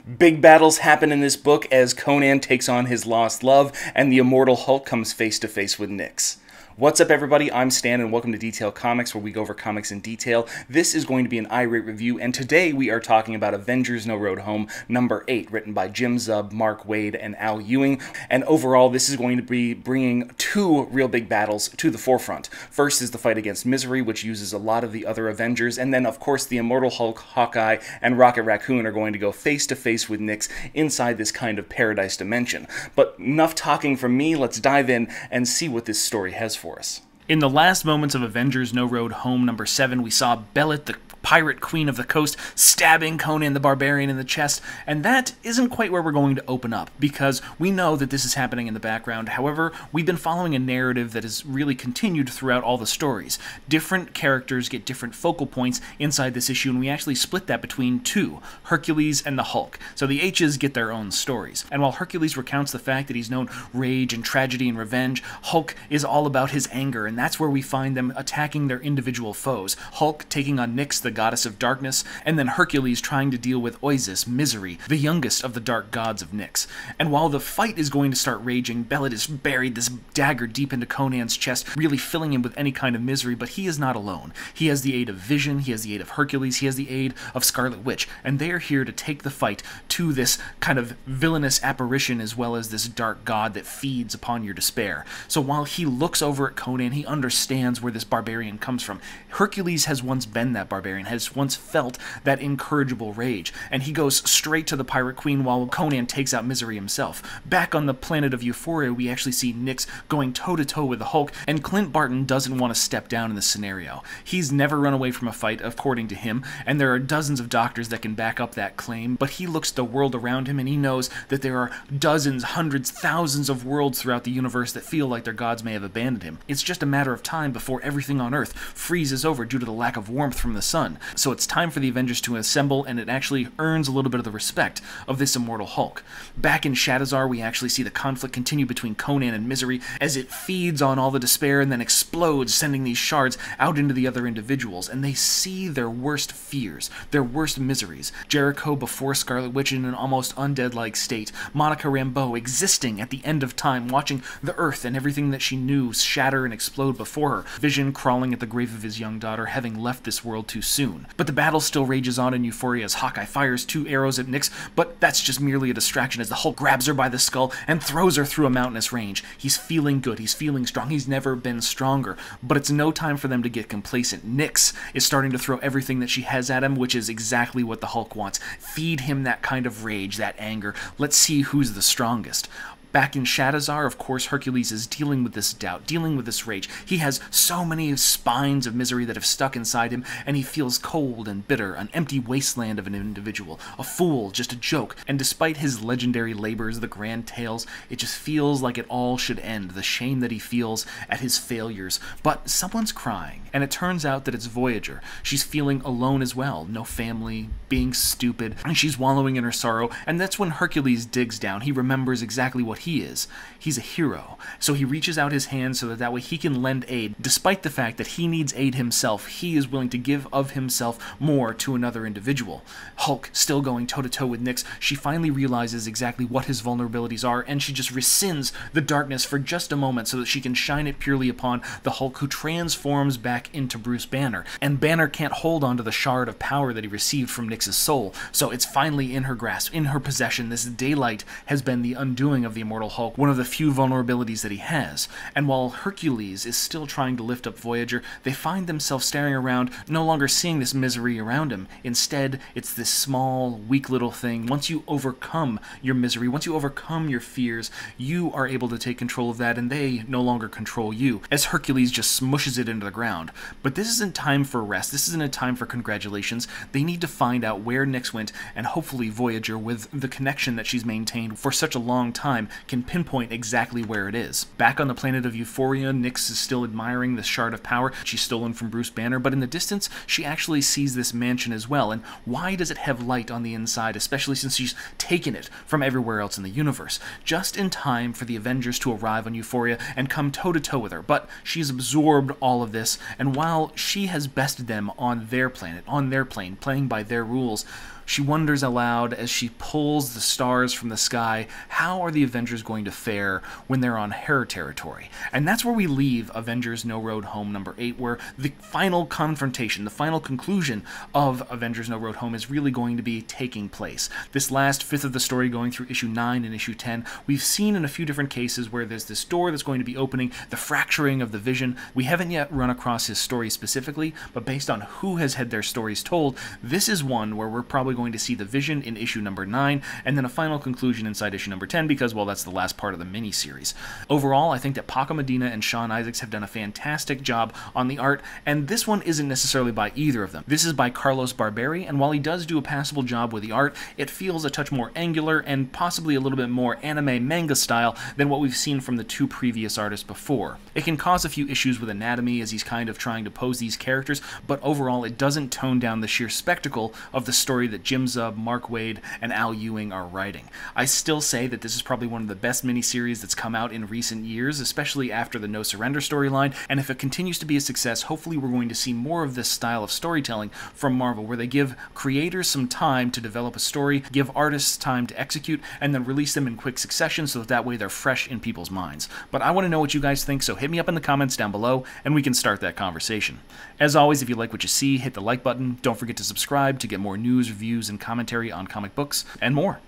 Big battles happen in this book as Conan takes on his lost love, and the Immortal Hulk comes face to face with Nyx. What's up, everybody? I'm Stan, and welcome to Detail Comics, where we go over comics in detail. This is going to be an irate review, and today we are talking about Avengers No Road Home, number 8, written by Jim Zub, Mark Waid, and Al Ewing. And overall, this is going to be bringing two real big battles to the forefront. First is the fight against Misery, which uses a lot of the other Avengers, and then, of course, the Immortal Hulk, Hawkeye, and Rocket Raccoon are going to go face-to-face with Nyx inside this kind of paradise dimension. But enough talking from me, let's dive in and see what this story has for us. In the last moments of Avengers No Road Home number 7, we saw Bellet, the pirate queen of the coast, stabbing Conan the Barbarian in the chest, and that isn't quite where we're going to open up, because we know that this is happening in the background. However, we've been following a narrative that has really continued throughout all the stories. Different characters get different focal points inside this issue, and we actually split that between two, Hercules and the Hulk. So the H's get their own stories. And while Hercules recounts the fact that he's known rage and tragedy and revenge, Hulk is all about his anger, and that's where we find them attacking their individual foes. Hulk taking on Nyx, the goddess of darkness, and then Hercules trying to deal with Oyzis, Misery, the youngest of the dark gods of Nyx. And while the fight is going to start raging, Bellet has buried this dagger deep into Conan's chest, really filling him with any kind of misery, but he is not alone. He has the aid of Vision, he has the aid of Hercules, he has the aid of Scarlet Witch, and they are here to take the fight to this kind of villainous apparition as well as this dark god that feeds upon your despair. So while he looks over at Conan, he understands where this barbarian comes from. Hercules has once been that barbarian, has once felt that incorrigible rage, and he goes straight to the Pirate Queen while Conan takes out Misery himself. Back on the planet of Euphoria, we actually see Nyx going toe-to-toe with the Hulk, and Clint Barton doesn't want to step down in this scenario. He's never run away from a fight, according to him, and there are dozens of doctors that can back up that claim, but he looks at the world around him and he knows that there are dozens, hundreds, thousands of worlds throughout the universe that feel like their gods may have abandoned him. It's just a matter of time before everything on Earth freezes over due to the lack of warmth from the sun. So it's time for the Avengers to assemble, and it actually earns a little bit of the respect of this Immortal Hulk. Back in Shadizar, we actually see the conflict continue between Conan and Misery as it feeds on all the despair and then explodes, sending these shards out into the other individuals, and they see their worst fears, their worst miseries. Jericho before Scarlet Witch in an almost undead-like state, Monica Rambeau existing at the end of time, watching the Earth and everything that she knew shatter and explode before her, Vision crawling at the grave of his young daughter, having left this world too soon. But the battle still rages on in Euphoria as Hawkeye fires 2 arrows at Nyx, but that's just merely a distraction as the Hulk grabs her by the skull and throws her through a mountainous range. He's feeling good, he's feeling strong, he's never been stronger, but it's no time for them to get complacent. Nyx is starting to throw everything that she has at him, which is exactly what the Hulk wants. Feed him that kind of rage, that anger. Let's see who's the strongest. Back in Shadizar, of course, Hercules is dealing with this doubt, dealing with this rage. He has so many spines of misery that have stuck inside him, and he feels cold and bitter, an empty wasteland of an individual, a fool, just a joke. And despite his legendary labors, the grand tales, it just feels like it all should end, the shame that he feels at his failures. But someone's crying, and it turns out that it's Voyager. She's feeling alone as well, no family, being stupid, and she's wallowing in her sorrow, and that's when Hercules digs down. He remembers exactly what he is. He's a hero. So he reaches out his hand so that way he can lend aid. Despite the fact that he needs aid himself, he is willing to give of himself more to another individual. Hulk, still going toe-to-toe with Nyx, she finally realizes exactly what his vulnerabilities are, and she just rescinds the darkness for just a moment so that she can shine it purely upon the Hulk, who transforms back into Bruce Banner. And Banner can't hold on to the shard of power that he received from Nyx's soul, so it's finally in her grasp, in her possession. This daylight has been the undoing of the Immortal Hulk, one of the few vulnerabilities that he has. And while Hercules is still trying to lift up Voyager, they find themselves staring around, no longer seeing this misery around him. Instead, it's this small, weak little thing. Once you overcome your misery, once you overcome your fears, you are able to take control of that, and they no longer control you, as Hercules just smushes it into the ground. But this isn't time for rest. This isn't a time for congratulations. They need to find out where Nyx went, and hopefully Voyager, with the connection that she's maintained for such a long time, can pinpoint exactly where it is. Back on the planet of Euphoria, Nyx is still admiring the shard of power she's stolen from Bruce Banner, but in the distance, she actually sees this mansion as well. And why does it have light on the inside, especially since she's taken it from everywhere else in the universe? Just in time for the Avengers to arrive on Euphoria and come toe-to-toe with her, but she's absorbed all of this, and while she has bested them on their planet, on their plane, playing by their rules, She wonders aloud as she pulls the stars from the sky, how are the Avengers going to fare when they're on her territory? And that's where we leave Avengers No Road Home number 8, where the final confrontation, the final conclusion of Avengers No Road Home is really going to be taking place. This last fifth of the story going through issue 9 and issue 10, we've seen in a few different cases where there's this door that's going to be opening, the fracturing of the Vision. We haven't yet run across his story specifically, but based on who has had their stories told, this is one where we're probably going to see the Vision in issue number 9, and then a final conclusion inside issue number 10, because, well, that's the last part of the miniseries. Overall, I think that Paco Medina and Sean Izaakse have done a fantastic job on the art, and this one isn't necessarily by either of them. This is by Carlos Barberi, and while he does do a passable job with the art, it feels a touch more angular and possibly a little bit more anime manga style than what we've seen from the two previous artists before. It can cause a few issues with anatomy as he's kind of trying to pose these characters, but overall it doesn't tone down the sheer spectacle of the story that Jim Zub, Mark Waid, and Al Ewing are writing. I still say that this is probably one of the best miniseries that's come out in recent years, especially after the No Surrender storyline, and if it continues to be a success, hopefully we're going to see more of this style of storytelling from Marvel, where they give creators some time to develop a story, give artists time to execute, and then release them in quick succession so that way they're fresh in people's minds. But I want to know what you guys think, so hit me up in the comments down below, and we can start that conversation. As always, if you like what you see, hit the like button. Don't forget to subscribe to get more news, reviews, and commentary on comic books, and more.